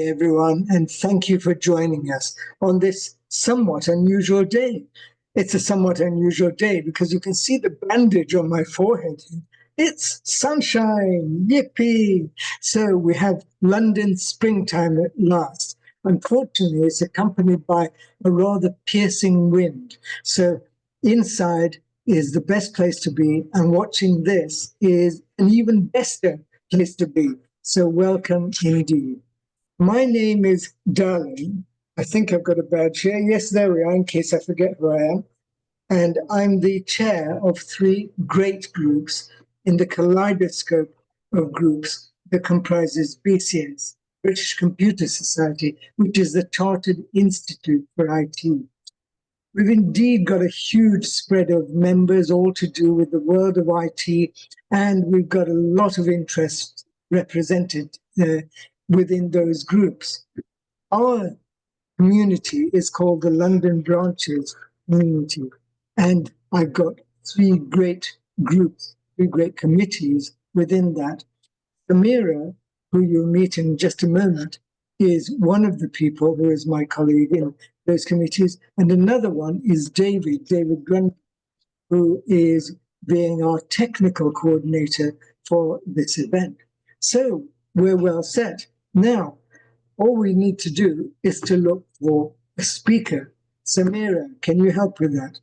day, everyone, and thank you for joining us on this somewhat unusual day. It's a somewhat unusual day because you can see the bandage on my forehead. It's sunshine, yippee! So we have London springtime at last. Unfortunately, it's accompanied by a rather piercing wind. So inside is the best place to be, and watching this is an even better place to be. So welcome indeed. My name is Darling. I think I've got a badge here. Yes, there we are, in case I forget who I am. And I'm the chair of three great groups in the kaleidoscope of groups that comprises BCS, British Computer Society, which is the Chartered Institute for IT. We've indeed got a huge spread of members, all to do with the world of IT, and we've got a lot of interest represented within those groups. Our community is called the London Branches Community, and I've got three great groups, three great committees within that. Samira, who you'll meet in just a moment, is one of the people who is my colleague in those committees, and another one is David Grun, who is being our technical coordinator for this event. So we're well set. Now, all we need to do is to look for a speaker. Samira, can you help with that?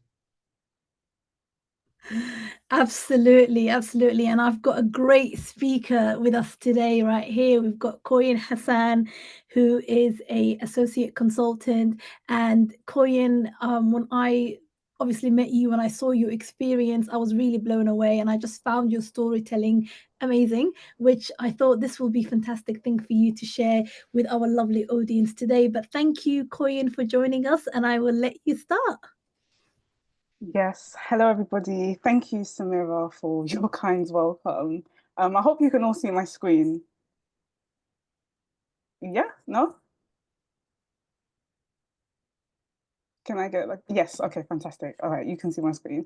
Absolutely, absolutely. And I've got a great speaker with us today, right here. We've got Koyin Hassan, who is an associate consultant. And Koyin, when I obviously met you and I saw your experience, I was really blown away. And I just found your storytelling amazing, which I thought this will be a fantastic thing for you to share with our lovely audience today. But thank you, Koyin, for joining us, and I will let you start. Yes, hello everybody. Thank you, Samira, for your kind welcome. I hope you can all see my screen. Yeah, no? Can I get yes, okay, fantastic. All right, you can see my screen.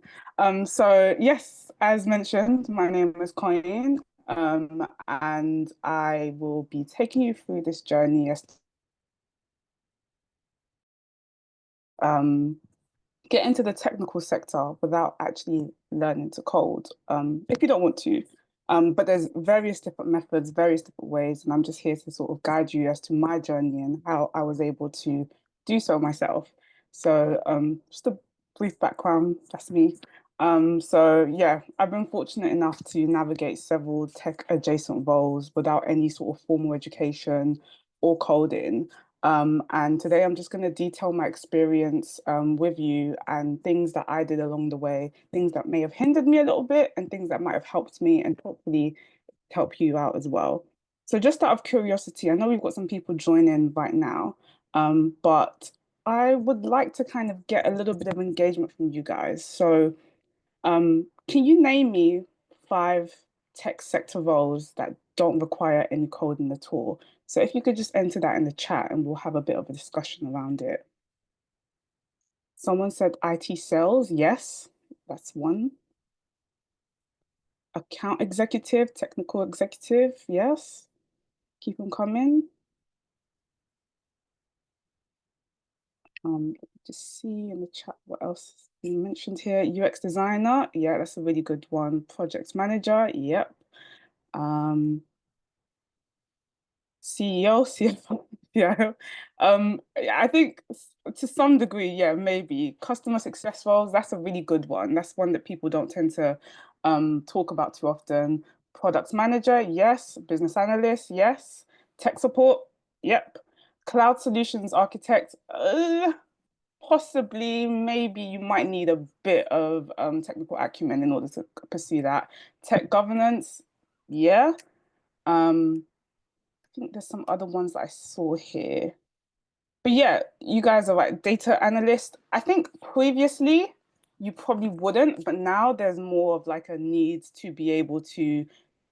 So yes, as mentioned, my name is Koyin, and I will be taking you through this journey as get into the technical sector without actually learning to code, if you don't want to. But there's various different methods, various different ways, and I'm just here to sort of guide you as to my journey and how I was able to do so myself. So just a brief background, that's me. So yeah, I've been fortunate enough to navigate several tech adjacent roles without any sort of formal education or coding. And today I'm just going to detail my experience with you and things that I did along the way, things that may have hindered me a little bit and things that might have helped me and hopefully help you out as well. So just out of curiosity, I know we've got some people joining right now, but I would like to kind of get a little bit of engagement from you guys. So can you name me 5 tech sector roles that don't require any coding at all? So if you could just enter that in the chat and we'll have a bit of a discussion around it. Someone said IT sales. Yes, that's one. Account executive, technical executive. Yes. Keep them coming. Just see in the chat what else is being mentioned here. UX designer. Yeah, that's a really good one. Project manager. Yep. CEO, CFO, yeah. I think to some degree, yeah, maybe customer success roles. That's a really good one. That's one that people don't tend to talk about too often. Product manager, yes. Business analyst, yes. Tech support, yep. Cloud solutions architect, possibly, maybe you might need a bit of technical acumen in order to pursue that. Tech governance, yeah. I think there's some other ones that I saw here. But yeah, you guys are right. Data analyst. I think previously you probably wouldn't, but now there's more of like a need to be able to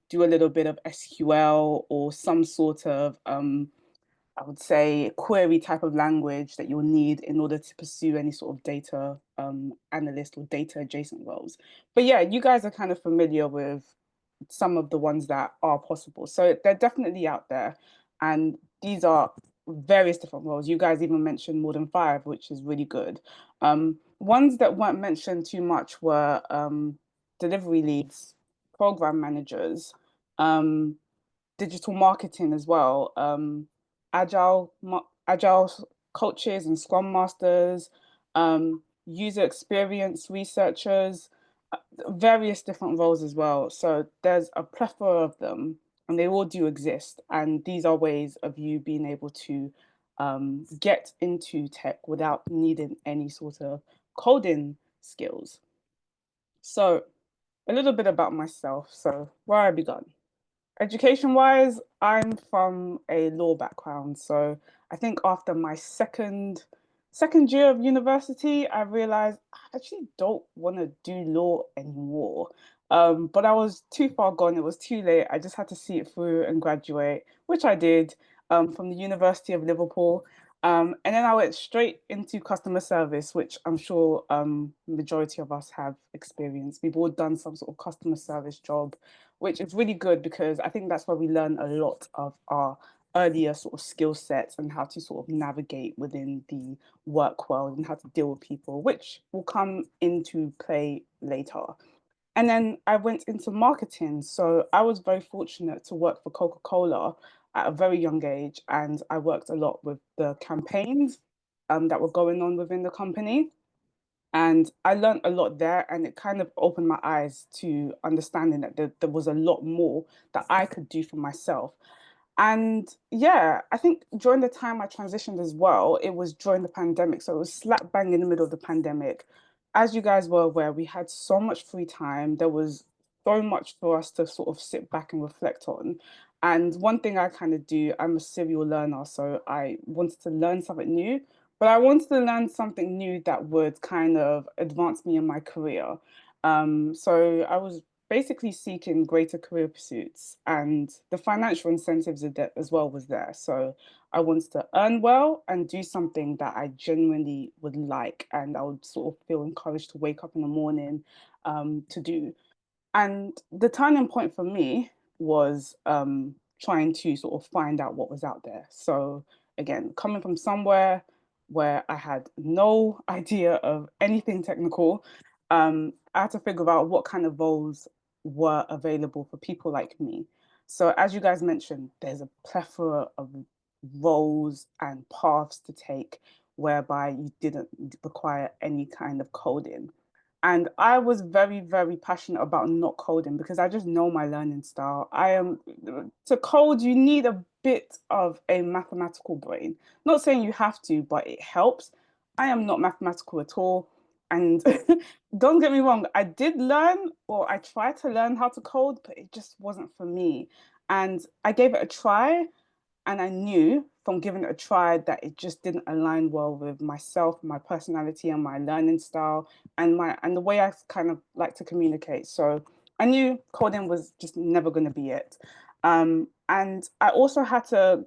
do a little bit of SQL or some sort of, I would say, query type of language that you'll need in order to pursue any sort of data analyst or data adjacent roles. But yeah, you guys are kind of familiar with some of the ones that are possible. So they're definitely out there. And these are various different roles. You guys even mentioned more than 5, which is really good. Ones that weren't mentioned too much were delivery leads, program managers, digital marketing as well, agile coaches and scrum masters, user experience researchers, various different roles as well. So there's a plethora of them, and they all do exist. And these are ways of you being able to get into tech without needing any sort of coding skills. So a little bit about myself. So where I begun. Education-wise, I'm from a law background, so I think after my second year of university, I realized I actually don't want to do law anymore. But I was too far gone. It was too late. I just had to see it through and graduate, which I did, from the University of Liverpool. And then I went straight into customer service, which I'm sure majority of us have experienced. We've all done some sort of customer service job, which is really good because I think that's where we learn a lot of our earlier sort of skill sets and how to sort of navigate within the work world and how to deal with people, which will come into play later. And then I went into marketing. So I was very fortunate to work for Coca-Cola at a very young age. And I worked a lot with the campaigns that were going on within the company. And I learned a lot there, and it kind of opened my eyes to understanding that there was a lot more that I could do for myself. And yeah, I think during the time I transitioned as well, it was during the pandemic. So it was slap bang in the middle of the pandemic. As you guys were aware, we had so much free time. There was so much for us to sort of sit back and reflect on. And one thing I kind of do, I'm a serial learner. So I wanted to learn something new, but I wanted to learn something new that would kind of advance me in my career. So I was basically seeking greater career pursuits, and the financial incentives as well was there. So I wanted to earn well and do something that I genuinely would like, and I would sort of feel encouraged to wake up in the morning to do. And the turning point for me was trying to sort of find out what was out there. So again, coming from somewhere where I had no idea of anything technical, I had to figure out what kind of roles were available for people like me. So as you guys mentioned, there's a plethora of roles and paths to take whereby you didn't require any kind of coding. And I was very, very passionate about not coding because I just know my learning style. To code, you need a bit of a mathematical brain. Not saying you have to, but it helps. I am not mathematical at all. And don't get me wrong, I did learn, or I tried to learn how to code, but it just wasn't for me. And I gave it a try, and I knew from giving it a try that it just didn't align well with myself, my personality, and my learning style, and the way I kind of like to communicate. So I knew coding was just never going to be it. And I also had to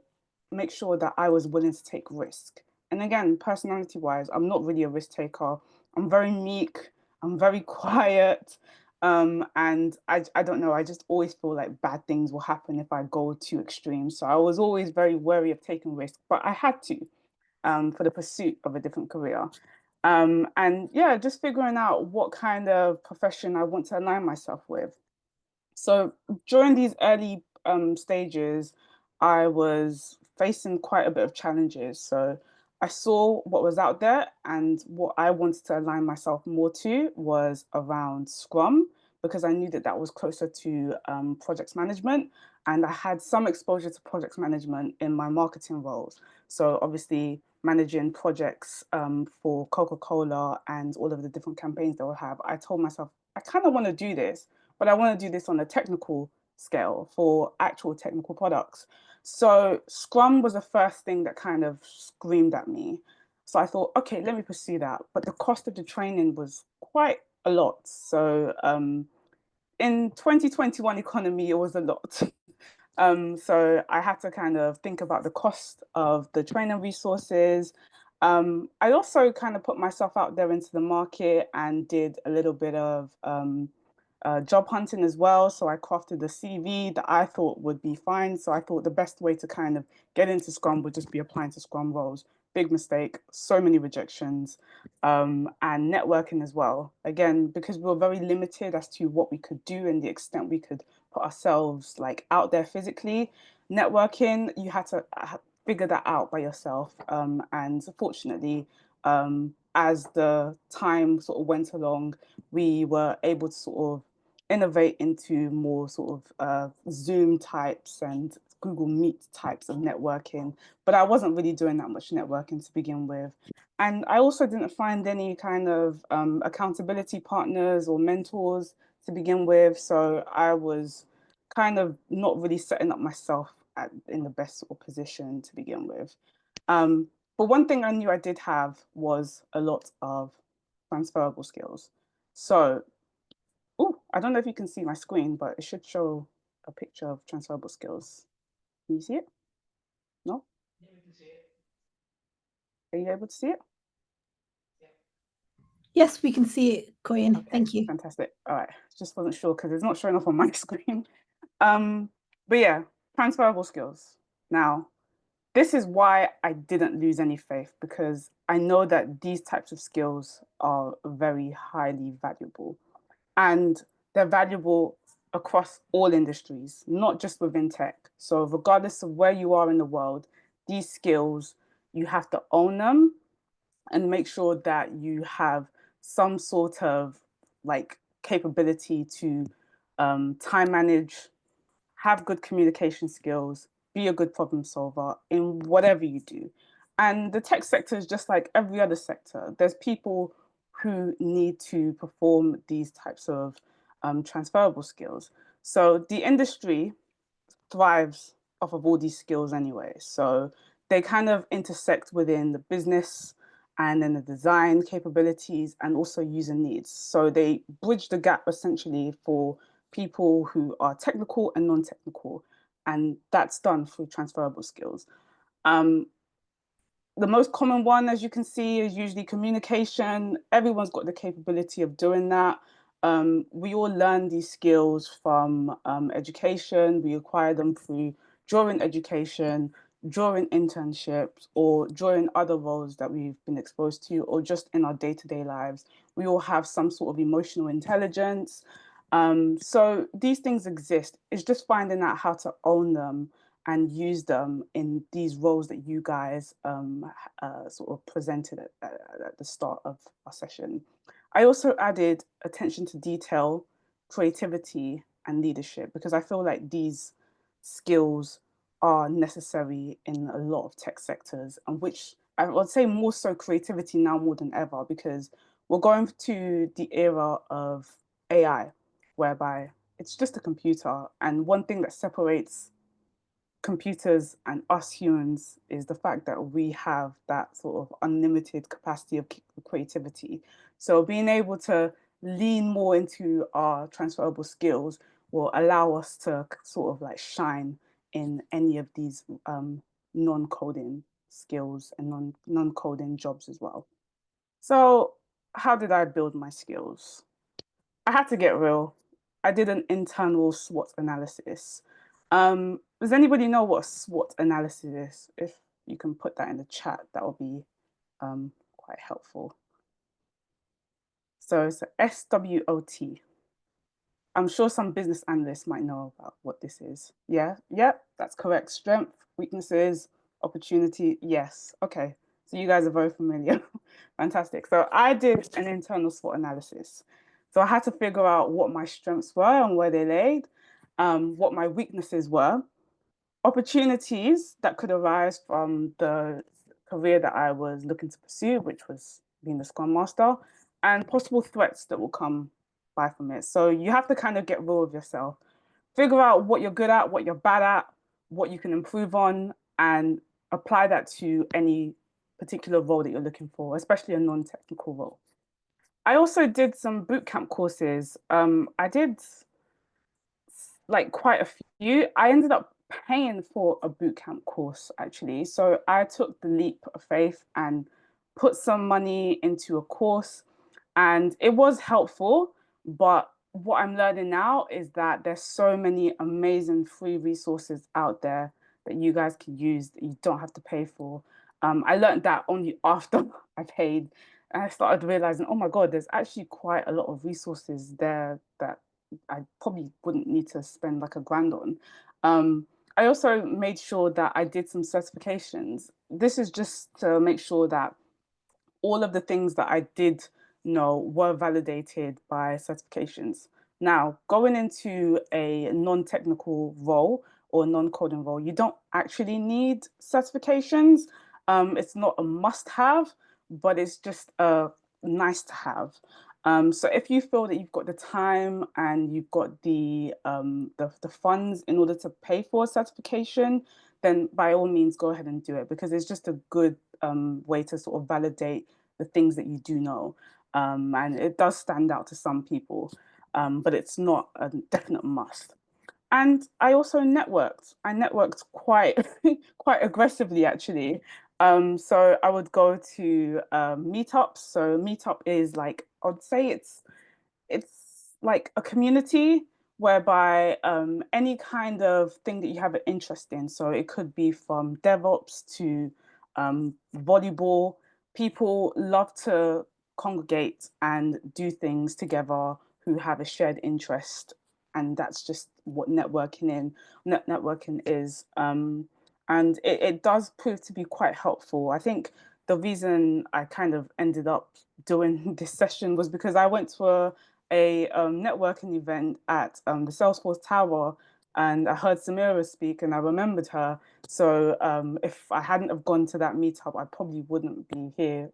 make sure that I was willing to take risk. And again, personality wise, I'm not really a risk taker. I'm very meek. I'm very quiet. And I don't know, I just always feel like bad things will happen if I go too extreme. So I was always very wary of taking risks, but I had to for the pursuit of a different career. And yeah, just figuring out what kind of profession I want to align myself with. So during these early stages, I was facing quite a bit of challenges. So I saw what was out there, and what I wanted to align myself more to was around Scrum, because I knew that that was closer to project management. And I had some exposure to project management in my marketing roles. So obviously managing projects for Coca-Cola and all of the different campaigns they'll have. I told myself, I kind of want to do this, but I want to do this on a technical scale for actual technical products. So Scrum was the first thing that kind of screamed at me. So I thought, okay, let me pursue that. But the cost of the training was quite a lot. So in 2021 economy, it was a lot. So I had to kind of think about the cost of the training resources. I also kind of put myself out there into the market and did a little bit of job hunting as well. So I crafted a CV that I thought would be fine. So I thought the best way to kind of get into Scrum would just be applying to Scrum roles. Big mistake, so many rejections, and networking as well. Again, because we were very limited as to what we could do and the extent we could put ourselves like out there physically. Networking, you had to figure that out by yourself. And fortunately, as the time sort of went along, we were able to sort of innovate into more sort of Zoom types and Google Meet types of networking. But I wasn't really doing that much networking to begin with. And I also didn't find any kind of accountability partners or mentors to begin with. So I was kind of not really setting up myself in the best sort of position to begin with. But one thing I knew I did have was a lot of transferable skills. So, oh, I don't know if you can see my screen, but it should show a picture of transferable skills. Can you see it? No? Yeah, we can see it. Are you able to see it? Yes, we can see it, Koyin. Okay, Thank you. fantastic. All right, just wasn't sure because it's not showing up on my screen. But yeah, transferable skills. Now, this is why I didn't lose any faith, because I know that these types of skills are very highly valuable, and they're valuable across all industries, not just within tech. So regardless of where you are in the world, these skills, you have to own them and make sure that you have some sort of like capability to time manage, have good communication skills, be a good problem solver in whatever you do. And the tech sector is just like every other sector. There's people who need to perform these types of transferable skills. So the industry thrives off of all these skills anyway. So they kind of intersect within the business and then the design capabilities and also user needs. So they bridge the gap essentially for people who are technical and non-technical, and that's done through transferable skills. The most common one, as you can see, is usually communication. Everyone's got the capability of doing that. We all learn these skills from education. We acquire them through during education, during internships, or during other roles that we've been exposed to, or just in our day-to-day lives. We all have some sort of emotional intelligence. So these things exist. It's just finding out how to own them and use them in these roles that you guys sort of presented at the start of our session. I also added attention to detail, creativity, and leadership, because I feel like these skills are necessary in a lot of tech sectors, and which I would say more so creativity now more than ever, because we're going to the era of AI, whereby it's just a computer. And one thing that separates computers and us humans is the fact that we have that sort of unlimited capacity of creativity. So being able to lean more into our transferable skills will allow us to sort of like shine in any of these non-coding skills and non-coding jobs as well. So how did I build my skills? I had to get real. I did an internal SWOT analysis. Does anybody know what a SWOT analysis is? If you can put that in the chat, that would be quite helpful. So it's a SWOT. I'm sure some business analysts might know about what this is. Yeah, that's correct. Strength, weaknesses, opportunity. Yes. Okay. So you guys are very familiar. Fantastic. So I did an internal SWOT analysis. So I had to figure out what my strengths were and where they laid, what my weaknesses were, opportunities that could arise from the career that I was looking to pursue, which was being the Scrum Master, and possible threats that will come by from it. So you have to kind of get real with yourself, figure out what you're good at, what you're bad at, what you can improve on, and apply that to any particular role that you're looking for, especially a non-technical role. I also did some bootcamp courses. I did like quite a few. I ended up paying for a bootcamp course actually. So I took the leap of faith and put some money into a course, and it was helpful, but what I'm learning now is that there's so many amazing free resources out there that you guys can use that you don't have to pay for. I learned that only after I paid, and I started realizing, oh my God, there's actually quite a lot of resources there that I probably wouldn't need to spend like $1,000 on. I also made sure that I did some certifications. This is just to make sure that all of the things that I did know were validated by certifications. Now, going into a non-technical role or non-coding role, you don't actually need certifications. It's not a must-have, but it's just a nice to have. So if you feel that you've got the time and you've got the funds in order to pay for a certification, then by all means go ahead and do it, because it's just a good way to sort of validate the things that you do know. And it does stand out to some people, but it's not a definite must. And I also networked. I networked quite quite aggressively, actually. So I would go to meetups. So meetup is like, I'd say it's like a community whereby any kind of thing that you have an interest in. So it could be from DevOps to volleyball. People love to congregate and do things together who have a shared interest, and that's just what networking is. And it does prove to be quite helpful. I think the reason I kind of ended up doing this session was because I went to a networking event at the Salesforce Tower, and I heard Samira speak, and I remembered her. So if I hadn't have gone to that meetup, I probably wouldn't be here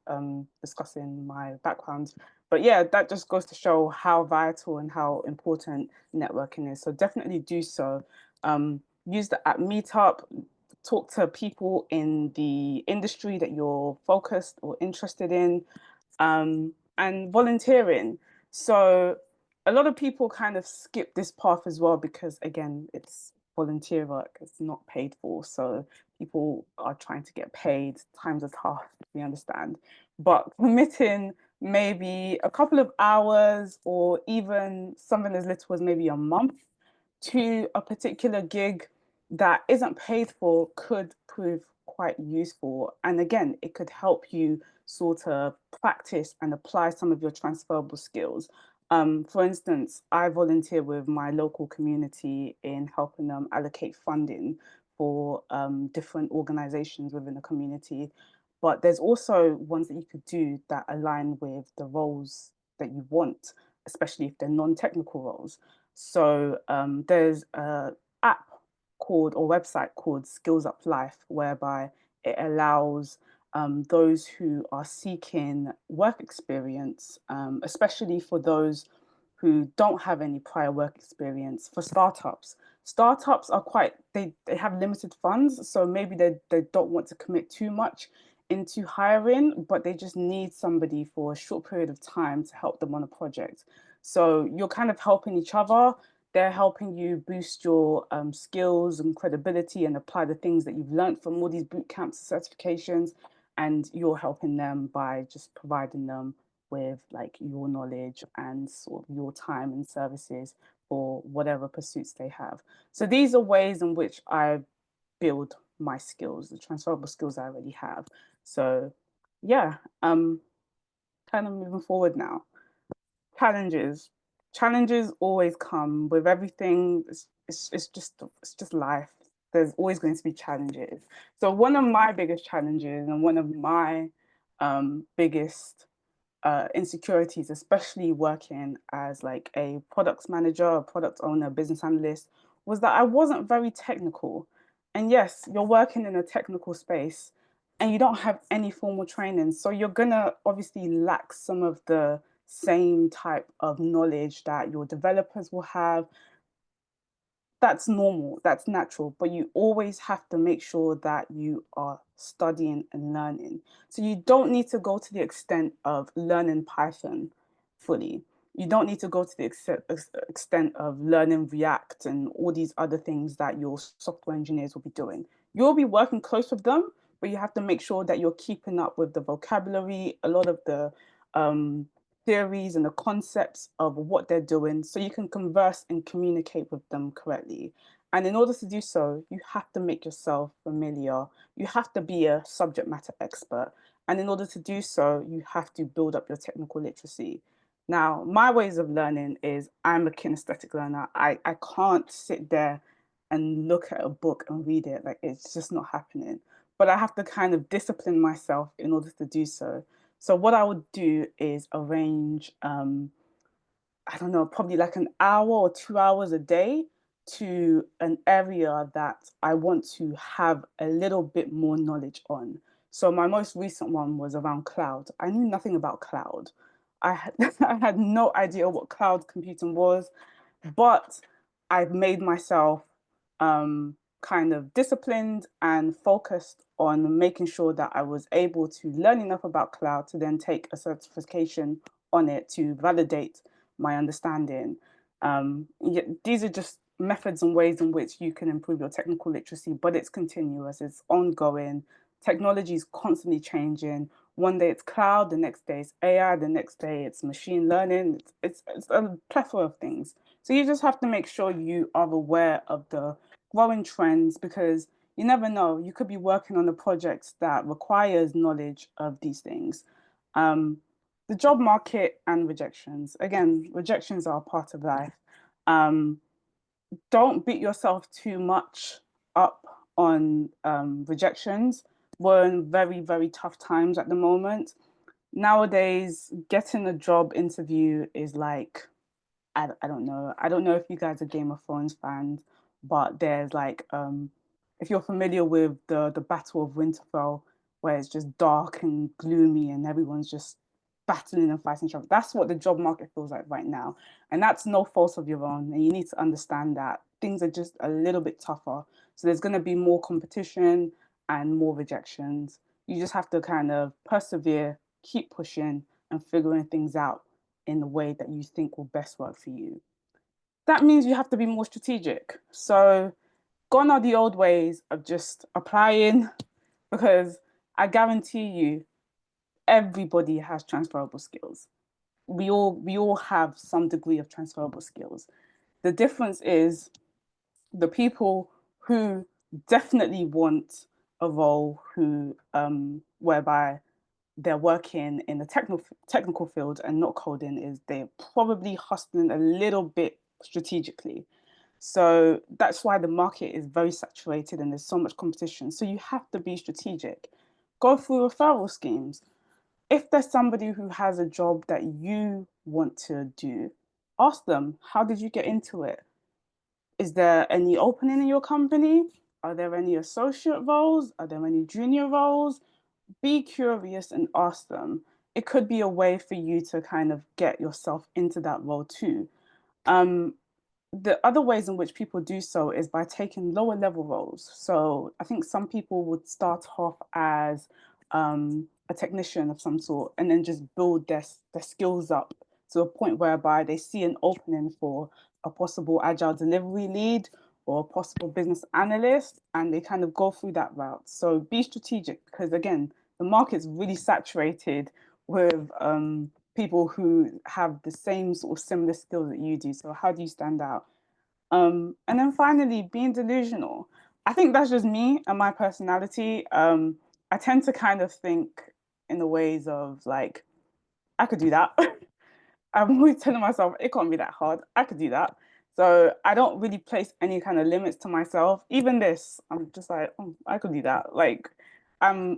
discussing my background. But yeah, that just goes to show how vital and how important networking is. So definitely do so. Use the app Meetup, talk to people in the industry that you're focused or interested in, and volunteering. So a lot of people kind of skip this path as well because, again, it's volunteer work, it's not paid for. So people are trying to get paid. Times are tough, we understand. But committing maybe a couple of hours or even something as little as maybe a month to a particular gig that isn't paid for could prove quite useful. And again, it could help you sort of practice and apply some of your transferable skills. For instance, I volunteer with my local community in helping them allocate funding for different organizations within the community. But there's also ones that you could do that align with the roles that you want, especially if they're non-technical roles. So there's an app called or website called Skills Up Life, whereby it allows those who are seeking work experience, especially for those who don't have any prior work experience, for startups. Startups are they have limited funds, so maybe they don't want to commit too much into hiring, but they just need somebody for a short period of time to help them on a project. So you're kind of helping each other. They're helping you boost your skills and credibility and apply the things that you've learned from all these boot camps and certifications. And you're helping them by just providing them with like your knowledge and sort of your time and services for whatever pursuits they have. So these are ways in which I build my skills, the transferable skills I already have. So yeah, kind of moving forward now. Challenges. Challenges always come with everything. It's just life. There's always going to be challenges. So one of my biggest challenges and one of my biggest insecurities, especially working as like a product manager, a product owner, business analyst, was that I wasn't very technical. And yes, you're working in a technical space and you don't have any formal training. So you're gonna obviously lack some of the same type of knowledge that your developers will have. That's normal, that's natural, but you always have to make sure that you are studying and learning. So you don't need to go to the extent of learning Python fully. You don't need to go to the extent of learning React and all these other things that your software engineers will be doing. You'll be working close with them, but you have to make sure that you're keeping up with the vocabulary, a lot of the theories and the concepts of what they're doing so you can converse and communicate with them correctly. And in order to do so, you have to make yourself familiar. You have to be a subject matter expert. And in order to do so, you have to build up your technical literacy. Now, my ways of learning is I'm a kinesthetic learner. I can't sit there and look at a book and read it. Like, it's just not happening. But I have to kind of discipline myself in order to do so. So what I would do is arrange, I don't know, probably like an hour or 2 hours a day to an area that I want to have a little bit more knowledge on. So my most recent one was around cloud. I knew nothing about cloud. I had no idea what cloud computing was, but I've made myself kind of disciplined and focused on making sure that I was able to learn enough about cloud to then take a certification on it to validate my understanding. These are just methods and ways in which you can improve your technical literacy, but it's continuous, it's ongoing. Technology is constantly changing. One day it's cloud, the next day it's AI, the next day it's machine learning. It's a plethora of things. So you just have to make sure you are aware of the growing trends, because you never know, you could be working on a project that requires knowledge of these things. The job market and rejections. Again, rejections are a part of life. Don't beat yourself too much up on rejections. We're in very, very tough times at the moment. Nowadays, getting a job interview is like, I don't know. I don't know if you guys are Game of Thrones fans, but there's like if you're familiar with the Battle of Winterfell, where it's just dark and gloomy and everyone's just battling and fighting each other. That's what the job market feels like right now. And that's no fault of your own. And you need to understand that things are just a little bit tougher. So there's going to be more competition and more rejections. You just have to kind of persevere, keep pushing and figuring things out in the way that you think will best work for you. That means you have to be more strategic. So gone are the old ways of just applying, because I guarantee you everybody has transferable skills. We all have some degree of transferable skills. The difference is the people who definitely want a role who whereby they're working in the technical field and not coding, is they're probably hustling a little bit strategically. So that's why the market is very saturated and there's so much competition. So you have to be strategic. Go through referral schemes. If there's somebody who has a job that you want to do, ask them, how did you get into it? Is there any opening in your company? Are there any associate roles? Are there any junior roles? Be curious and ask them. It could be a way for you to kind of get yourself into that role too. The other ways in which people do so is by taking lower level roles. So I think some people would start off as a technician of some sort and then just build their skills up to a point whereby they see an opening for a possible agile delivery lead or a possible business analyst, and they kind of go through that route. So be strategic, because again, the market's really saturated with people who have the same sort of similar skills that you do. So how do you stand out? And then finally, being delusional. I think that's just me and my personality. I tend to kind of think in the ways of like, I could do that. I'm always telling myself it can't be that hard. I could do that. So I don't really place any kind of limits to myself. Even this, I'm just like, oh, I could do that. Like I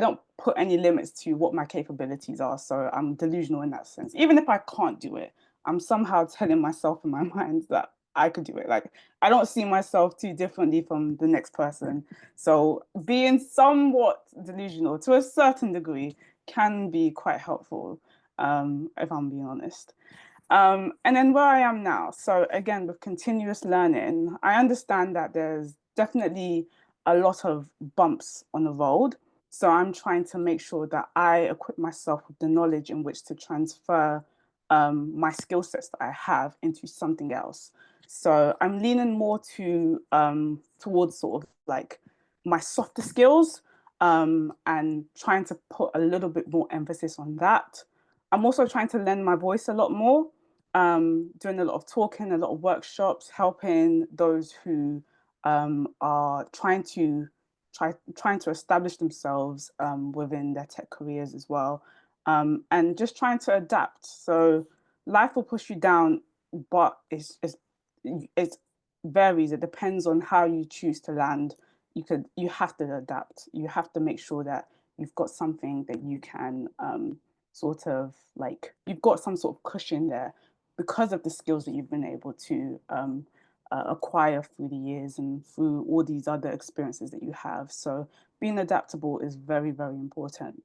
don't put any limits to what my capabilities are. So I'm delusional in that sense. Even if I can't do it, I'm somehow telling myself in my mind that I could do it. Like I don't see myself too differently from the next person. So being somewhat delusional to a certain degree can be quite helpful, if I'm being honest. And then where I am now. So again, with continuous learning, I understand that there's definitely a lot of bumps on the road. So I'm trying to make sure that I equip myself with the knowledge in which to transfer my skill sets that I have into something else. So I'm leaning more towards sort of like my softer skills, and trying to put a little bit more emphasis on that. I'm also trying to lend my voice a lot more, doing a lot of talking, a lot of workshops, helping those who are trying to establish themselves within their tech careers as well, and just trying to adapt. So life will push you down, but it varies. It depends on how you choose to land. You have to adapt. You have to make sure that you've got something that you can sort of like, you've got some sort of cushion there because of the skills that you've been able to acquire through the years and through all these other experiences that you have. So being adaptable is very, very important.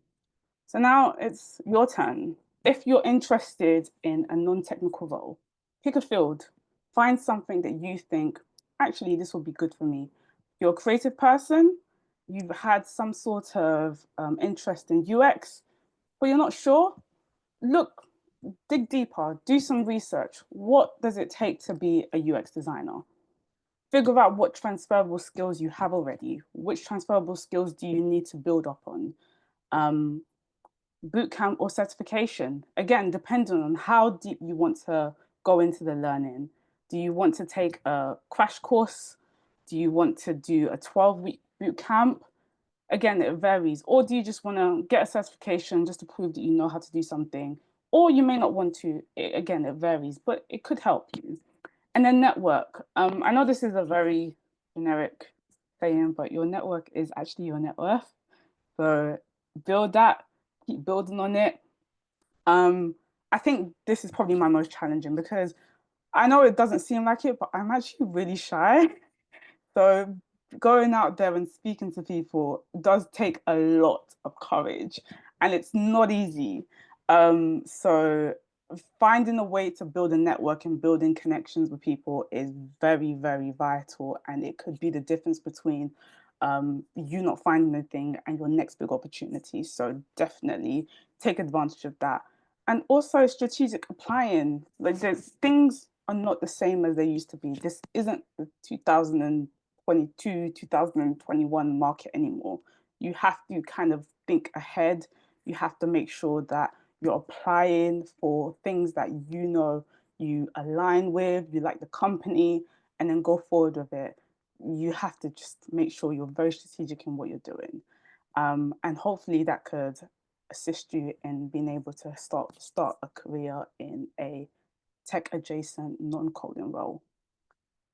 So now it's your turn. If you're interested in a non-technical role, pick a field, find something that you think, actually, this will be good for me. If you're a creative person, you've had some sort of interest in UX, but you're not sure, look, dig deeper, do some research. What does it take to be a UX designer? Figure out what transferable skills you have already. Which transferable skills do you need to build up on? Bootcamp or certification, again, depending on how deep you want to go into the learning. Do you want to take a crash course? Do you want to do a 12-week bootcamp? Again, it varies. Or do you just want to get a certification just to prove that you know how to do something? Or you may not want to. Again, it varies, but it could help you. And then network. I know this is a very generic saying, but your network is actually your net worth. So build that, keep building on it. I think this is probably my most challenging because I know it doesn't seem like it, but I'm actually really shy. So going out there and speaking to people does take a lot of courage, and it's not easy. So finding a way to build a network and building connections with people is very, very vital, and it could be the difference between you not finding anything and your next big opportunity. So definitely take advantage of that. And also strategic applying. Like, there's things are not the same as they used to be. This isn't the 2022, 2021 market anymore. You have to kind of think ahead. You have to make sure that you're applying for things that you know you align with, you like the company, and then go forward with it. You have to just make sure you're very strategic in what you're doing. And hopefully that could assist you in being able to start a career in a tech adjacent non-coding role.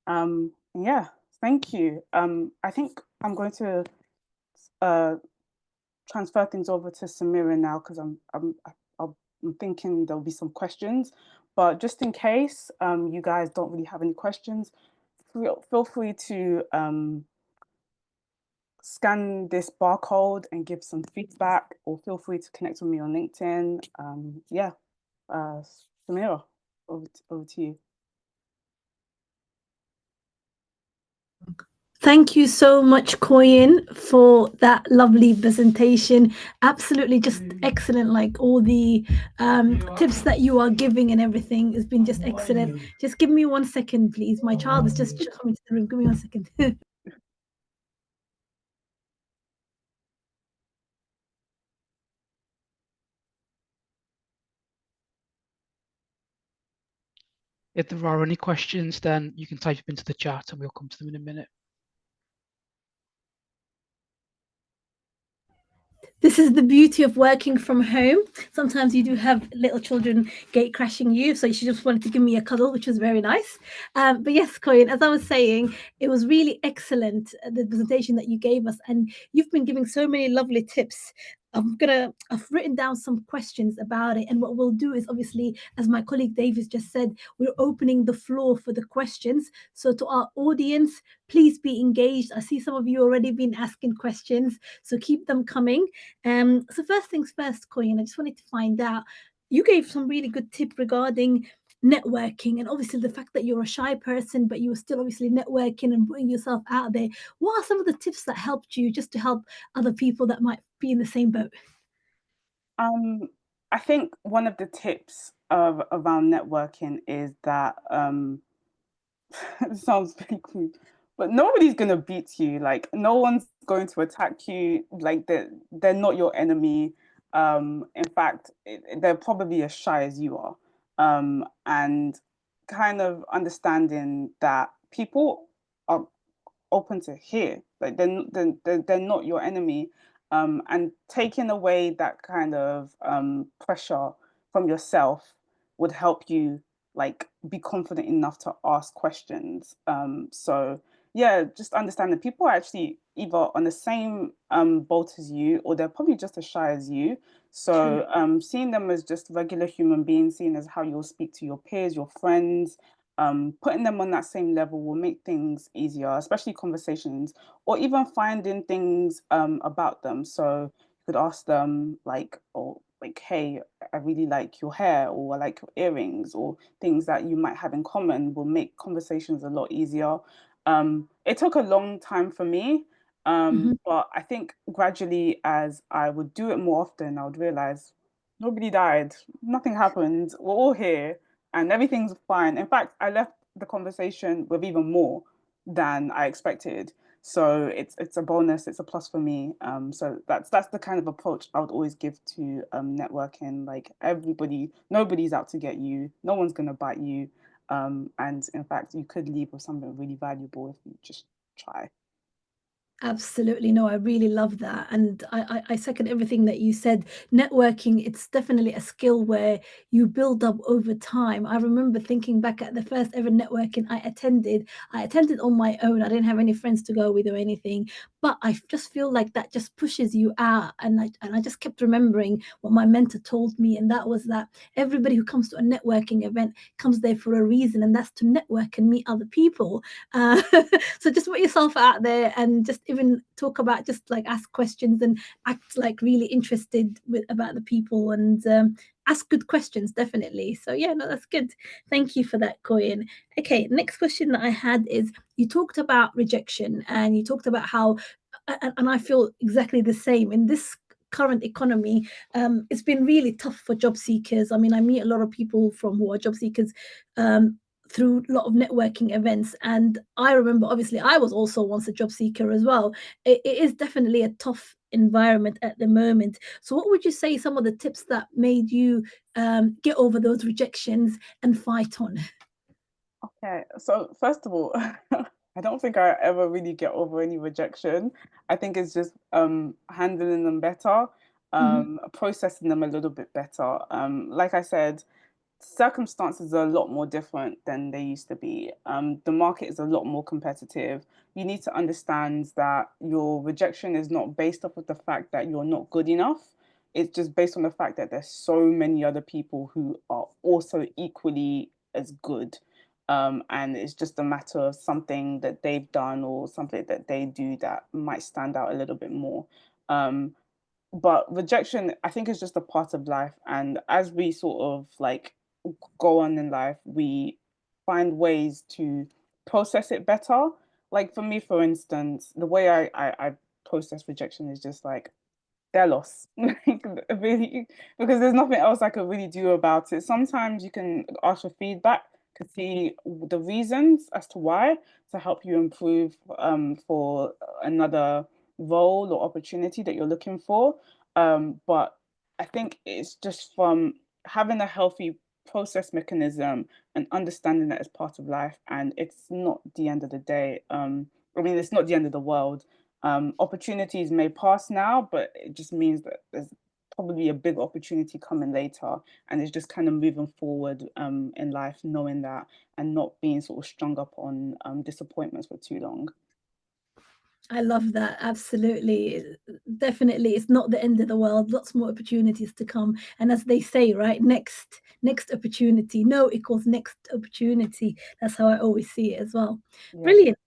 Yeah, thank you. I think I'm going to transfer things over to Samira now because I'm thinking there'll be some questions, but just in case you guys don't really have any questions, feel free to scan this barcode and give some feedback, or feel free to connect with me on LinkedIn. Yeah, Samira, over to you. Thank you so much, Koyin, for that lovely presentation. Absolutely just excellent. Like all the tips that you are giving and everything has been just excellent. Just give me 1 second, please. My child is just coming to the room. Give me 1 second. If there are any questions, then you can type them into the chat and we'll come to them in a minute. This is the beauty of working from home. Sometimes you do have little children gate crashing you, so she just wanted to give me a cuddle, which was very nice. But yes, Koyin, as I was saying, it was really excellent, the presentation that you gave us, and you've been giving so many lovely tips. I've written down some questions about it, and what we'll do is, obviously, as my colleague Davis just said, we're opening the floor for the questions. So to our audience, please be engaged. I see some of you already been asking questions, so keep them coming. So first things first, Koyin, I just wanted to find out, you gave some really good tip regarding networking, and obviously the fact that you're a shy person, but you were still obviously networking and putting yourself out there. What are some of the tips that helped you just to help other people that might be in the same boat? I think one of the tips around networking is that it sounds pretty crude, but nobody's gonna beat you. Like, no one's going to attack you. Like, they're not your enemy. In fact, they're probably as shy as you are. And kind of understanding that people are open to hear, like they're not your enemy, and taking away that kind of pressure from yourself would help you like be confident enough to ask questions. So yeah, just understand that people are actually either on the same boat as you, or they're probably just as shy as you. So seeing them as just regular human beings, seeing as how you'll speak to your peers, your friends, putting them on that same level will make things easier, especially conversations, or even finding things about them. So you could ask them like, oh, like, hey, I really like your hair, or I like your earrings, or things that you might have in common will make conversations a lot easier. It took a long time for me, but I think gradually, as I would do it more often, I would realize nobody died, nothing happened, we're all here and everything's fine. In fact, I left the conversation with even more than I expected. So it's a bonus, it's a plus for me. So that's the kind of approach I would always give to networking. Like nobody's out to get you, no one's gonna bite you. And in fact, you could leave with something really valuable if you just try. Absolutely. No, I really love that. And I second everything that you said. Networking, it's definitely a skill where you build up over time. I remember thinking back at the first ever networking I attended. I attended on my own. I didn't have any friends to go with or anything. But I just feel like that just pushes you out. And I just kept remembering what my mentor told me. And that was that everybody who comes to a networking event comes there for a reason, and that's to network and meet other people. Uh, so just put yourself out there and just even talk about, just like ask questions and act like really interested about the people, and ask good questions, definitely. So yeah, no, that's good. Thank you for that, Koyin. Okay, next question that I had is, you talked about rejection and you talked about how, and I feel exactly the same in this current economy. It's been really tough for job seekers. I mean, I meet a lot of people from who are job seekers, through a lot of networking events. And I remember, obviously, I was also once a job seeker as well. It is definitely a tough environment at the moment. So, what would you say some of the tips that made you get over those rejections and fight on? Okay, so first of all, I don't think I ever really get over any rejection. I think it's just handling them better, processing them a little bit better. Like I said, circumstances are a lot more different than they used to be. The market is a lot more competitive. You need to understand that your rejection is not based off of the fact that you're not good enough. It's just based on the fact that there's so many other people who are also equally as good. And it's just a matter of something that they've done or something that they do that might stand out a little bit more. Um, but rejection, I think, is just a part of life. And as we sort of like go on in life, we find ways to process it better. Like for me, for instance, the way I process rejection is just like their loss. Like really, because there's nothing else I could really do about it. Sometimes you can ask for feedback to see the reasons as to why, to help you improve for another role or opportunity that you're looking for. But I think it's just from having a healthy process mechanism and understanding that it's part of life, and it's not the end of the day. I mean, it's not the end of the world. Opportunities may pass now, but it just means that there's probably a big opportunity coming later, and it's just kind of moving forward in life, knowing that, and not being sort of strung up on disappointments for too long. I love that. Absolutely. Definitely. It's not the end of the world. Lots more opportunities to come. And as they say, right, next opportunity. No equals next opportunity. That's how I always see it as well. Yeah. Brilliant.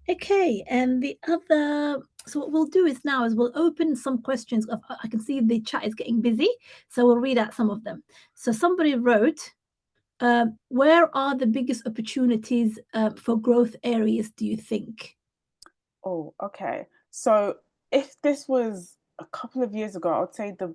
Okay. And the other, so what we'll do is now is we'll open some questions. I can see the chat is getting busy. So we'll read out some of them. So somebody wrote, where are the biggest opportunities for growth areas, do you think? Oh, okay. So if this was a couple of years ago, I would say the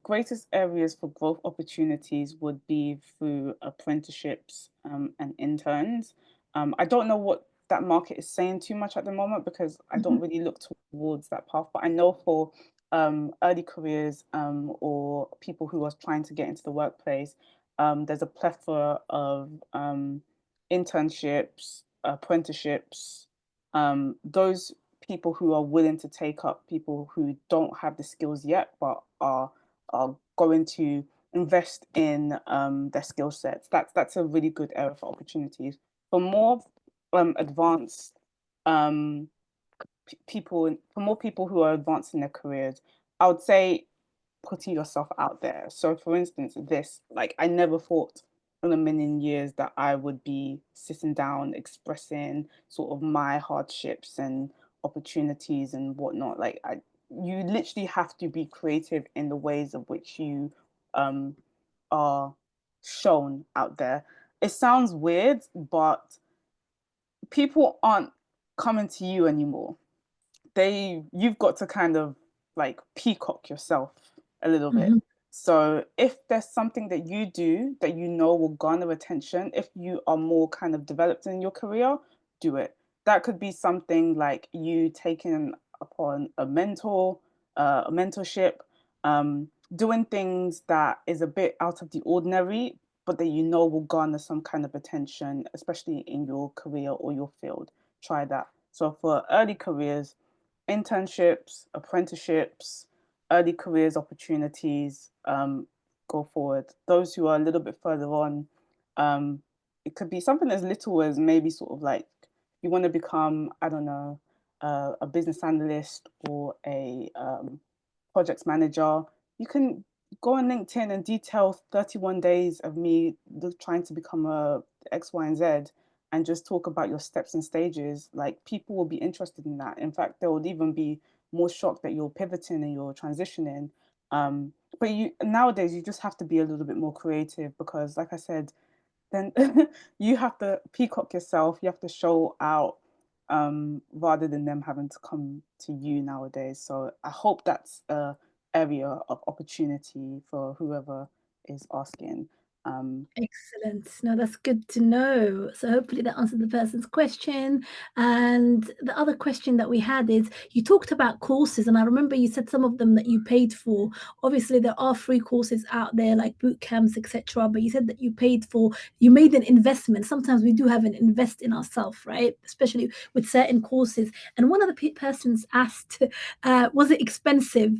greatest areas for growth opportunities would be through apprenticeships and interns. I don't know what that market is saying too much at the moment because I don't really look towards that path, but I know for early careers or people who are trying to get into the workplace, there's a plethora of internships, apprenticeships, those people who are willing to take up people who don't have the skills yet but are going to invest in their skill sets. That's a really good area for opportunities. For more advanced for more people who are advancing their careers, I would say putting yourself out there. So for instance, like I never thought in a million years that I would be sitting down expressing sort of my hardships and opportunities and whatnot. You literally have to be creative in the ways of which you are shown out there. It sounds weird, but people aren't coming to you anymore. You've got to kind of like peacock yourself a little bit. Mhm. So if there's something that you do that you know will garner attention, if you are more kind of developed in your career, do it. That could be something like you taking upon a mentorship, doing things that is a bit out of the ordinary, but that you know will garner some kind of attention, especially in your career or your field. Try that. So for early careers, internships, apprenticeships, early careers opportunities, go forward. Those who are a little bit further on, it could be something as little as maybe sort of like you want to become, I don't know, a business analyst or a projects manager. You can go on LinkedIn and detail 31 days of me trying to become a X, Y, and Z and just talk about your steps and stages. Like people will be interested in that. In fact, they would even be more shocked that you're pivoting and you're transitioning. But nowadays you just have to be a little bit more creative because, like I said, then you have to peacock yourself. You have to show out rather than them having to come to you nowadays. So I hope that's a area of opportunity for whoever is asking. Excellent. No, that's good to know. So hopefully that answered the person's question. And the other question that we had is you talked about courses, and I remember you said some of them that you paid for. Obviously, there are free courses out there like boot camps, etc. But you said that you made an investment. Sometimes we do have an invest in ourselves, right? Especially with certain courses. And one of the persons asked, was it expensive?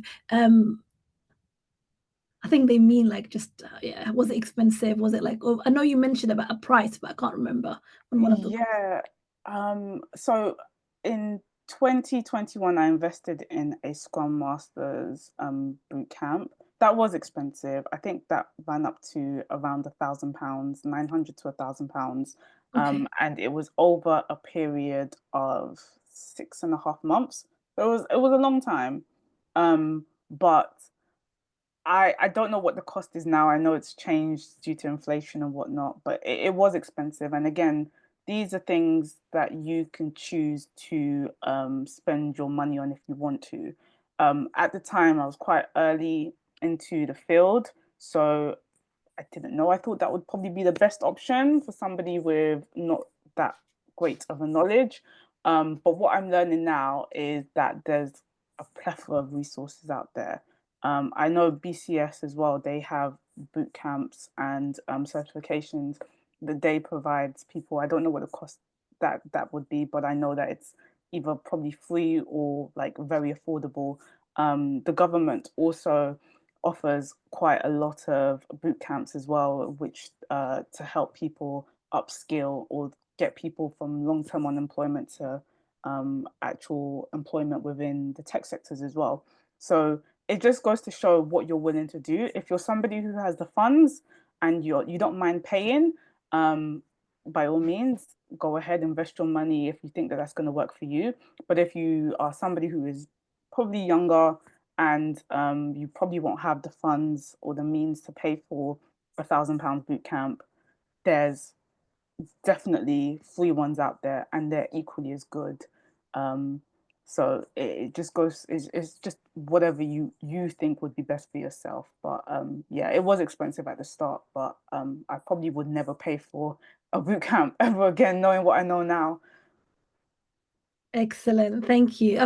I think they mean like just yeah. Was it expensive? Was it like? Oh, I know you mentioned about a price, but I can't remember on one of the. Yeah. So in 2021, I invested in a Scrum Masters boot camp. That was expensive. I think that ran up to around £1,000, 900 to £1,000. Okay. And it was over a period of 6.5 months. It was a long time. But I don't know what the cost is now. I know it's changed due to inflation and whatnot, but it was expensive. And again, these are things that you can choose to spend your money on if you want to. At the time, I was quite early into the field, so I didn't know. I thought that would probably be the best option for somebody with not that great of a knowledge. But what I'm learning now is that there's a plethora of resources out there. I know BCS as well, they have boot camps and certifications that they provide people. I don't know what the cost that would be, but I know that it's either probably free or like very affordable. The government also offers quite a lot of boot camps as well, which to help people upskill or get people from long-term unemployment to actual employment within the tech sectors as well. So it just goes to show what you're willing to do. If you're somebody who has the funds and you don't mind paying, by all means, go ahead, invest your money if you think that that's going to work for you. But if you are somebody who is probably younger and you probably won't have the funds or the means to pay for £1,000 boot camp, there's definitely free ones out there and they're equally as good. So it just goes, it's just whatever you think would be best for yourself. But yeah, it was expensive at the start, but I probably would never pay for a boot camp ever again, knowing what I know now. Excellent. Thank you.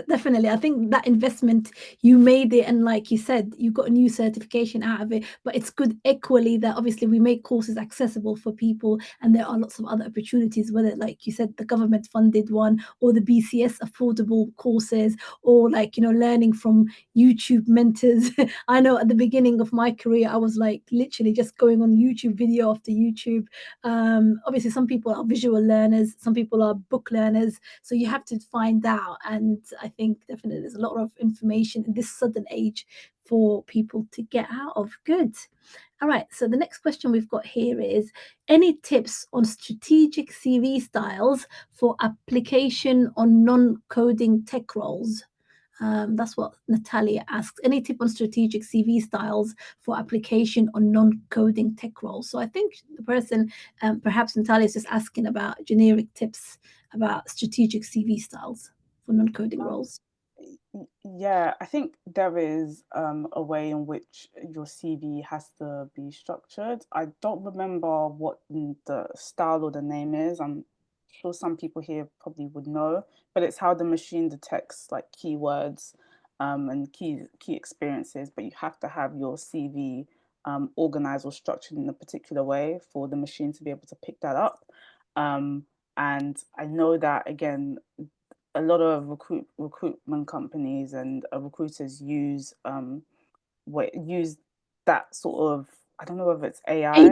Definitely. I think that investment, you made it. And like you said, you got a new certification out of it. But it's good equally that obviously we make courses accessible for people. And there are lots of other opportunities, whether, like you said, the government funded one or the BCS affordable courses, or like, learning from YouTube mentors. I know at the beginning of my career, I was like literally just going on YouTube video after YouTube. Obviously, some people are visual learners, some people are book learners. So you have to find out. And I think definitely there's a lot of information in this sudden age for people to get out of. Good. All right. So the next question we've got here is, any tips on strategic CV styles for application on non-coding tech roles? That's what Natalia asks. Any tip on strategic CV styles for application on non-coding tech roles? So I think the person, perhaps Natalia, is just asking about generic tips about strategic CV styles for non-coding roles. Yeah, I think there is a way in which your CV has to be structured. I don't remember what the style or the name is. I'm sure some people here probably would know, but it's how the machine detects like keywords and key experiences. But you have to have your CV organized or structured in a particular way for the machine to be able to pick that up. And I know that again, a lot of recruitment companies and recruiters use use that sort of, I don't know whether it's AI.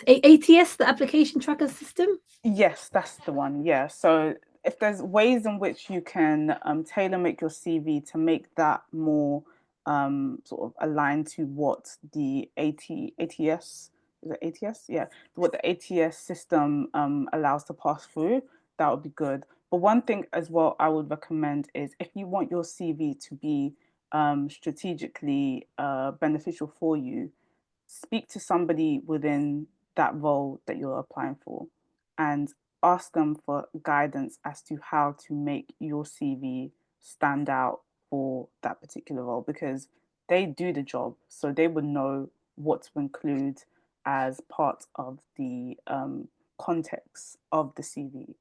ATS, the application tracker system. Yes, that's the one. Yeah. So if there's ways in which you can tailor make your CV to make that more sort of aligned to what the ATS, is it ATS? Yeah, what the ATS system allows to pass through, that would be good. But one thing as well I would recommend is, if you want your CV to be strategically beneficial for you, speak to somebody within that role that you're applying for and ask them for guidance as to how to make your CV stand out for that particular role, because they do the job, so they would know what to include as part of the context of the CV.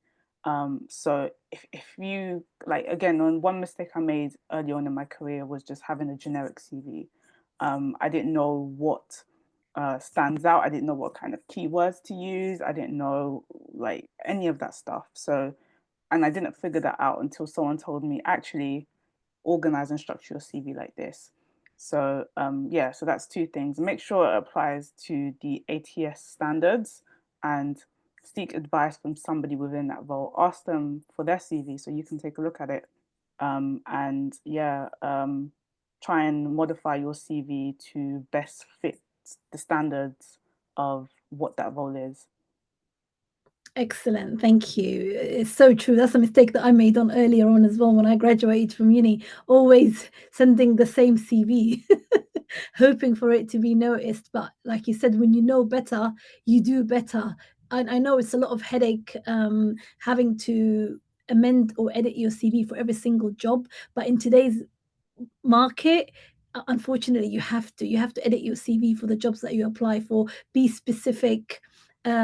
So if you like, again, one mistake I made early on in my career was just having a generic CV. I didn't know what stands out. I didn't know what kind of keywords to use. I didn't know like any of that stuff. So, and I didn't figure that out until someone told me, actually organize and structure your CV like this. So yeah, so that's two things. Make sure it applies to the ATS standards, and seek advice from somebody within that role. Ask them for their CV so you can take a look at it. And yeah, try and modify your CV to best fit the standards of what that role is. Excellent. Thank you. It's so true. That's a mistake that I made on earlier on as well when I graduated from uni, always sending the same CV, hoping for it to be noticed. But like you said, when you know better, you do better. I know it's a lot of headache having to amend or edit your CV for every single job. But in today's market, unfortunately, you have to edit your CV for the jobs that you apply for. Be specific.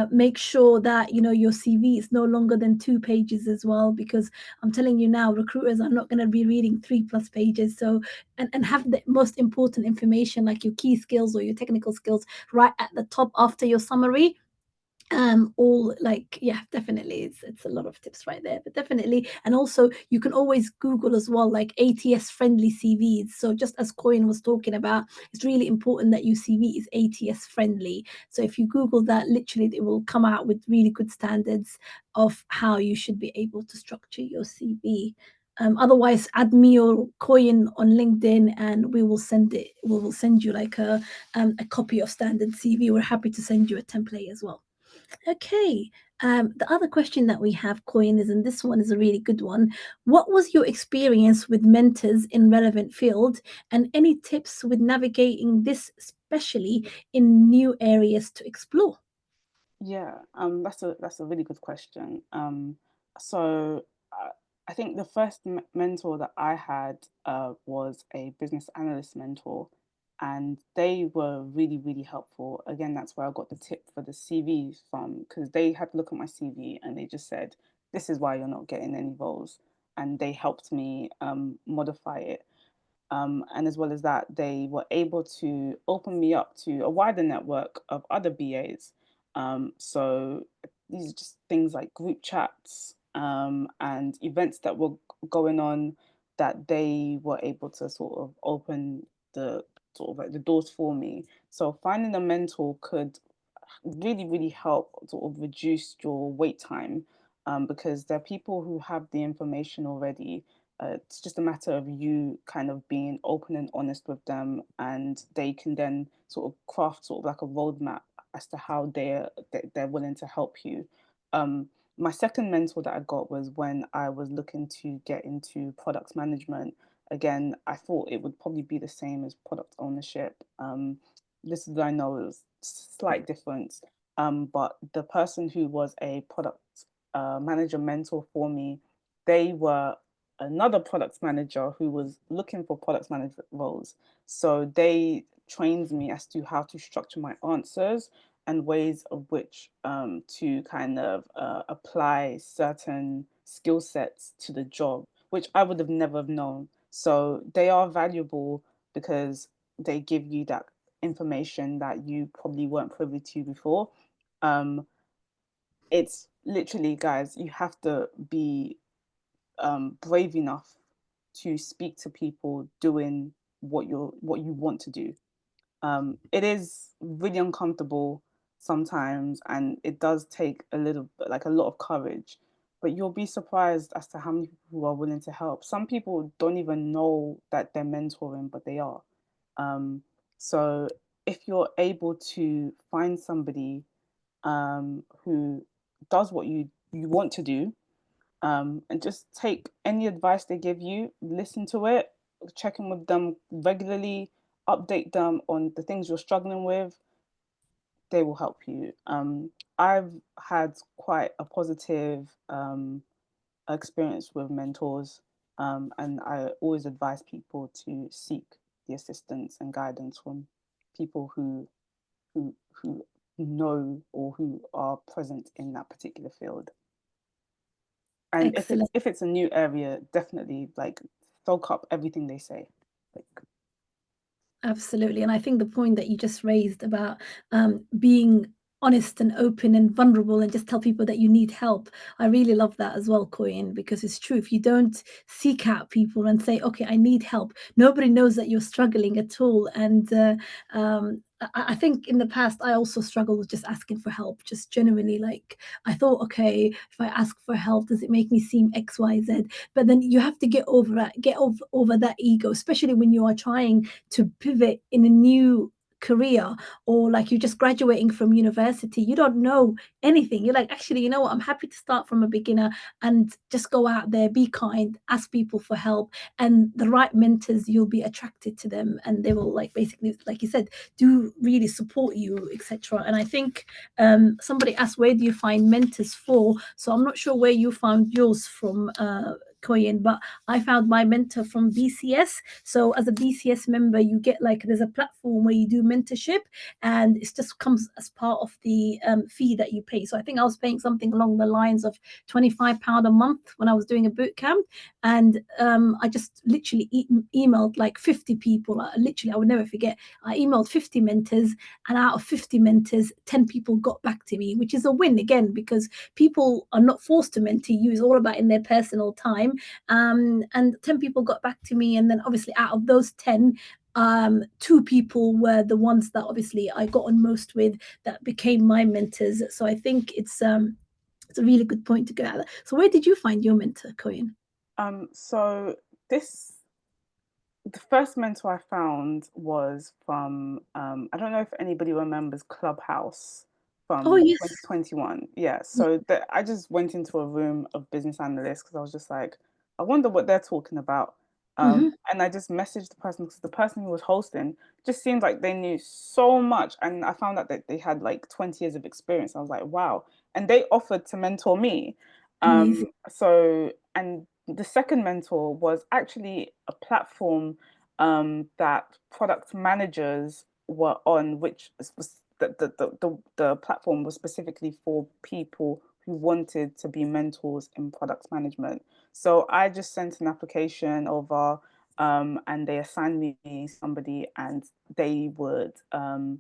Make sure that your CV is no longer than 2 pages as well, because I'm telling you now, recruiters are not going to be reading 3+ pages. So and have the most important information, like your key skills or your technical skills, right at the top after your summary. All like, yeah, definitely, it's a lot of tips right there, but definitely. And also, you can always Google as well, like ATS friendly CVs. So just as Koyin was talking about, it's really important that your CV is ATS friendly. So if you Google that, literally it will come out with really good standards of how you should be able to structure your CV. Otherwise, add me or Koyin on LinkedIn, and we will send you like a copy of standard CV. We're happy to send you a template as well. Okay. The other question that we have, Koyin, is, and this one is a really good one. What was your experience with mentors in relevant field, and any tips with navigating this, especially in new areas to explore? Yeah, that's a really good question. So I think the first mentor that I had was a business analyst mentor, and they were really, really helpful. Again, that's where I got the tip for the CV from, because they had to look at my CV and they just said, this is why you're not getting any roles. And they helped me modify it. And as well as that, they were able to open me up to a wider network of other BAs. So these are just things like group chats and events that were going on, that they were able to sort of open the sort of like the doors for me. So finding a mentor could really, really help sort of reduce your wait time, because there are people who have the information already. It's just a matter of you kind of being open and honest with them, and they can then sort of craft sort of like a roadmap as to how they're willing to help you. My second mentor that I got was when I was looking to get into product management. Again, I thought it would probably be the same as product ownership. This is, I know, it was slight difference, but the person who was a product manager mentor for me, they were another product manager who was looking for product management roles. So they trained me as to how to structure my answers and ways of which to kind of apply certain skill sets to the job, which I would have never have known. So they are valuable because they give you that information that you probably weren't privy to before. It's literally, guys, you have to be brave enough to speak to people doing what you want to do. It is really uncomfortable sometimes, and it does take a little bit, like a lot of courage. But you'll be surprised as to how many people are willing to help. Some people don't even know that they're mentoring, but they are. So if you're able to find somebody who does what you want to do, and just take any advice they give you, listen to it, check in with them regularly, update them on the things you're struggling with. They will help you. I've had quite a positive experience with mentors, and I always advise people to seek the assistance and guidance from people who know or who are present in that particular field. And Excellent. if it's a new area, definitely like soak up everything they say. Like, Absolutely. And I think the point that you just raised about being honest and open and vulnerable and just tell people that you need help. I really love that as well, Koyin, because it's true. If you don't seek out people and say, okay, I need help, nobody knows that you're struggling at all. And I think in the past, I also struggled with just asking for help, just genuinely like, I thought, okay, if I ask for help, does it make me seem X, Y, Z? But then you have to get over that ego, especially when you are trying to pivot in a new career, or like you're just graduating from university, you don't know anything. You're like, actually, you know what, I'm happy to start from a beginner and just go out there, be kind, ask people for help, and the right mentors, you'll be attracted to them, and they will, like, basically, like you said, do really support you, etc. And I think somebody asked, where do you find mentors for? So I'm not sure where you found yours from, Koyin, but I found my mentor from BCS. So as a BCS member, you get, like, there's a platform where you do mentorship, and it just comes as part of the fee that you pay. So I think I was paying something along the lines of £25 a month when I was doing a boot camp, and I just literally emailed like 50 people. Literally, I would never forget. I emailed 50 mentors, and out of 50 mentors, 10 people got back to me, which is a win again, because people are not forced to mentor you. It's all about in their personal time. And 10 people got back to me, and then obviously out of those 10, 2 people were the ones that obviously I got on most with, that became my mentors. So I think it's a really good point to go at. So where did you find your mentor, Koyin? so the first mentor I found was from I don't know if anybody remembers Clubhouse from Oh, yes. 2021. Yeah, so I just went into a room of business analysts because I was just like, I wonder what they're talking about. And I just messaged the person, because the person who was hosting just seemed like they knew so much. And I found out that they had like 20 years of experience. I was like, wow. And they offered to mentor me. Amazing. So, and the second mentor was actually a platform that product managers were on, which was the platform was specifically for people who wanted to be mentors in product management. So I just sent an application over, and they assigned me somebody, and they would I'd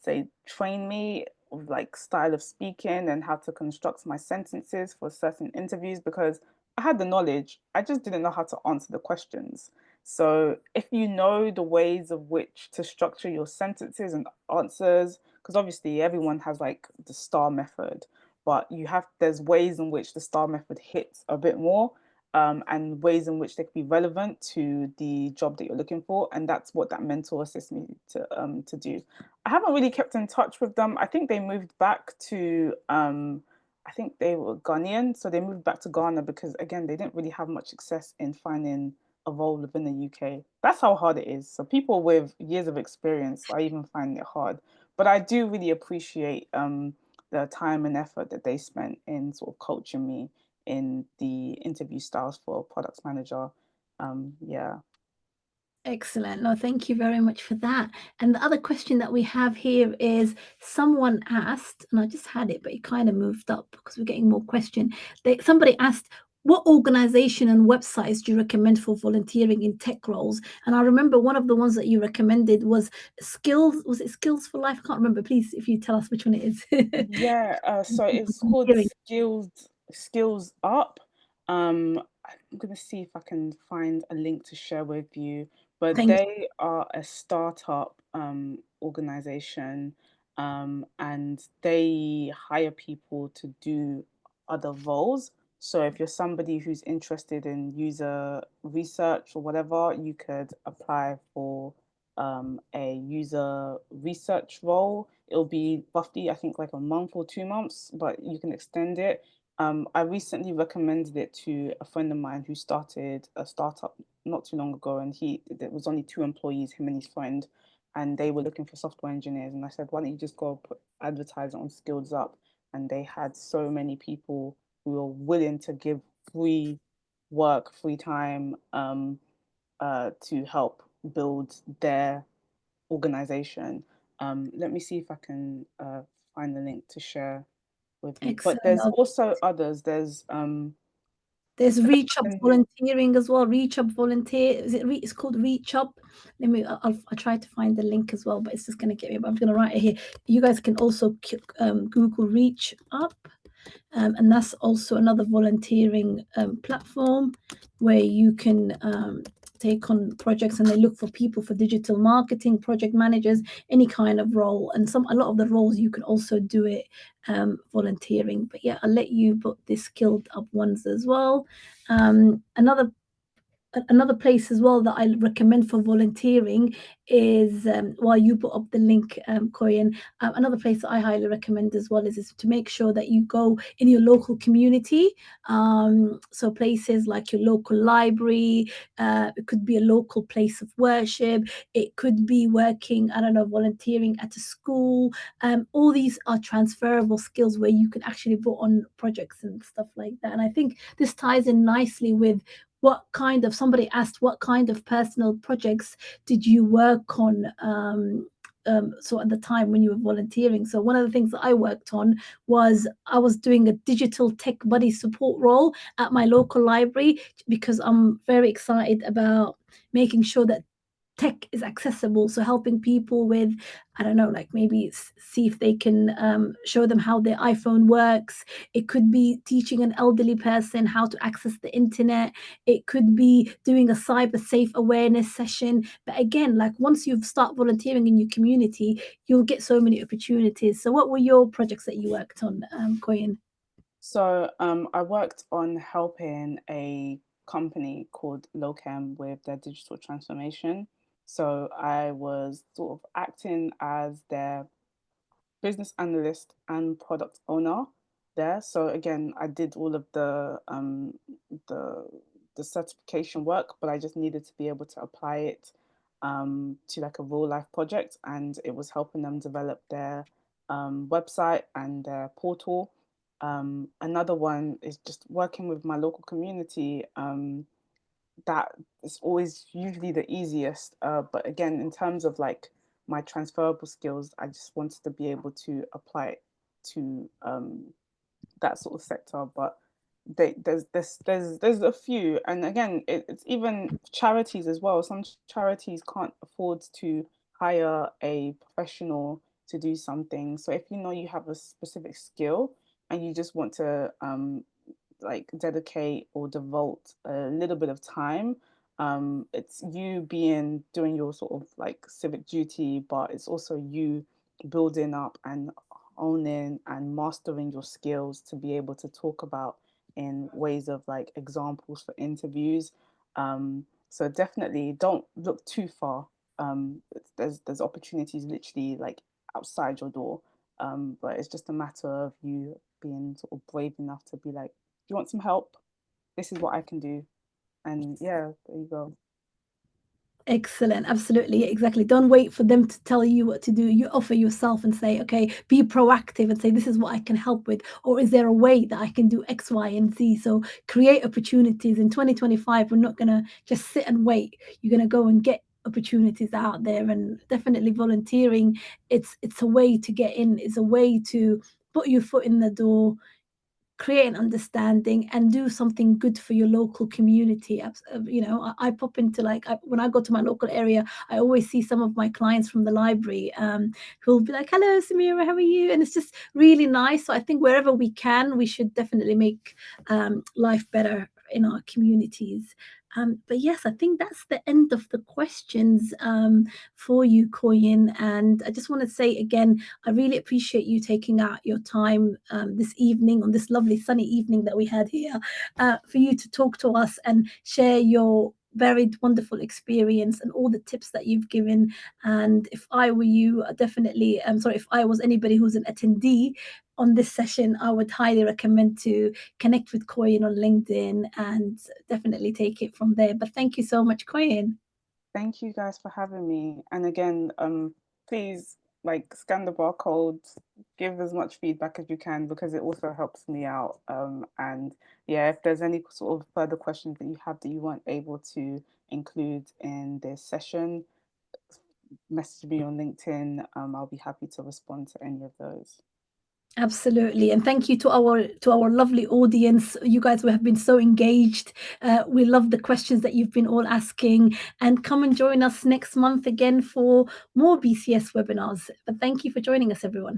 say, train me of like style of speaking and how to construct my sentences for certain interviews, because I had the knowledge, I just didn't know how to answer the questions. So if you know the ways of which to structure your sentences and answers, because obviously everyone has like the STAR method, but there's ways in which the STAR method hits a bit more, and ways in which they can be relevant to the job that you're looking for. And that's what that mentor assists me to do. I haven't really kept in touch with them. I think they moved back to, I think they were Ghanaian. So they moved back to Ghana because, again, they didn't really have much success in finding a role within the UK. That's how hard it is. So people with years of experience are even finding it hard. But I do really appreciate the time and effort that they spent in sort of coaching me in the interview styles for product manager. Yeah. Excellent. No, thank you very much for that. And the other question that we have here is someone asked, and I just had it, but it kind of moved up because we're getting more questions. Somebody asked, what organization and websites do you recommend for volunteering in tech roles? And I remember one of the ones that you recommended was Skills. Was it Skills for Life? I can't remember. Please, if you tell us which one it is. Yeah. So it's called Skills Up. I'm gonna see if I can find a link to share with you. But Thank they are a startup organization, and they hire people to do other roles. So if you're somebody who's interested in user research or whatever, you could apply for a user research role. It'll be roughly, I think, like a month or 2 months, but you can extend it. I recently recommended it to a friend of mine who started a startup not too long ago, and there was only 2 employees, him and his friend, and they were looking for software engineers. And I said, why don't you just go advertise it on Skills Up? And they had so many people who were willing to give free work, free time, to help build their organization. Let me see if I can find the link to share with you. But there's Excellent. also others. There's Reach Up And volunteering as well. Reach Up volunteer. It's called Reach Up. I'll try to find the link as well, but it's just going to get me. But I'm going to write it here. You guys can also Google Reach Up, and that's also another volunteering platform where you can take on projects, and they look for people for digital marketing, project managers, any kind of role. And a lot of the roles you can also do it volunteering. But yeah, I'll let you put the Skilled Up ones as well. Another place as well that I recommend for volunteering is while you put up the link, Koyin, another place that I highly recommend as well is to make sure that you go in your local community. So places like your local library, it could be a local place of worship, it could be working, I don't know, volunteering at a school. All these are transferable skills where you can actually put on projects and stuff like that. And I think this ties in nicely with somebody asked, what kind of personal projects did you work on? So at the time when you were volunteering. So one of the things that I worked on was I was doing a digital tech buddy support role at my local library, because I'm very excited about making sure that tech is accessible. So helping people with, I don't know, like maybe see if they can show them how their iPhone works. It could be teaching an elderly person how to access the internet. It could be doing a cyber safe awareness session. But again, like once you start volunteering in your community, you'll get so many opportunities. So what were your projects that you worked on, Koyin? So I worked on helping a company called Lochem with their digital transformation. So I was sort of acting as their business analyst and product owner there. So again, I did all of the the certification work, but I just needed to be able to apply it to like a real life project, and it was helping them develop their website and their portal. Another one is just working with my local community. That is always usually the easiest. But again, in terms of like my transferable skills, I just wanted to be able to apply it to that sort of sector, but there's a few, and again, it's even charities as well. Some charities can't afford to hire a professional to do something. So if you know you have a specific skill and you just want to like dedicate or devote a little bit of time, it's you doing your sort of like civic duty, but it's also you building up and owning and mastering your skills to be able to talk about in ways of like examples for interviews. So definitely don't look too far. There's opportunities literally like outside your door. But it's just a matter of you being sort of brave enough to be like, do you want some help? This is what I can do. And yeah, there you go. Excellent. Absolutely. Exactly. Don't wait for them to tell you what to do. You offer yourself and say, okay, be proactive and say, this is what I can help with. Or is there a way that I can do X, Y, and Z? So create opportunities. In 2025, we're not going to just sit and wait. You're going to go and get opportunities out there, and definitely volunteering. It's a way to get in. It's a way to put your foot in the door, create an understanding, and do something good for your local community. You know, I pop into when I go to my local area, I always see some of my clients from the library who'll be like, hello Samira, how are you? And it's just really nice. So I think wherever we can, we should definitely make life better in our communities. But yes, I think that's the end of the questions for you, Koyin. And I just want to say again, I really appreciate you taking out your time this evening, on this lovely sunny evening that we had here, for you to talk to us and share your very wonderful experience and all the tips that you've given. And if I were you, definitely, if I was anybody who's an attendee on this session, I would highly recommend to connect with Koyin on LinkedIn and definitely take it from there. But thank you so much, Koyin. Thank you guys for having me. And again, please like scan the barcode, give as much feedback as you can, because it also helps me out. And yeah, if there's any sort of further questions that you have that you weren't able to include in this session, message me on LinkedIn. I'll be happy to respond to any of those. Absolutely, and thank you to our lovely audience. You guys have been so engaged. We love the questions that you've been all asking, and come and join us next month again for more BCS webinars. But thank you for joining us, everyone.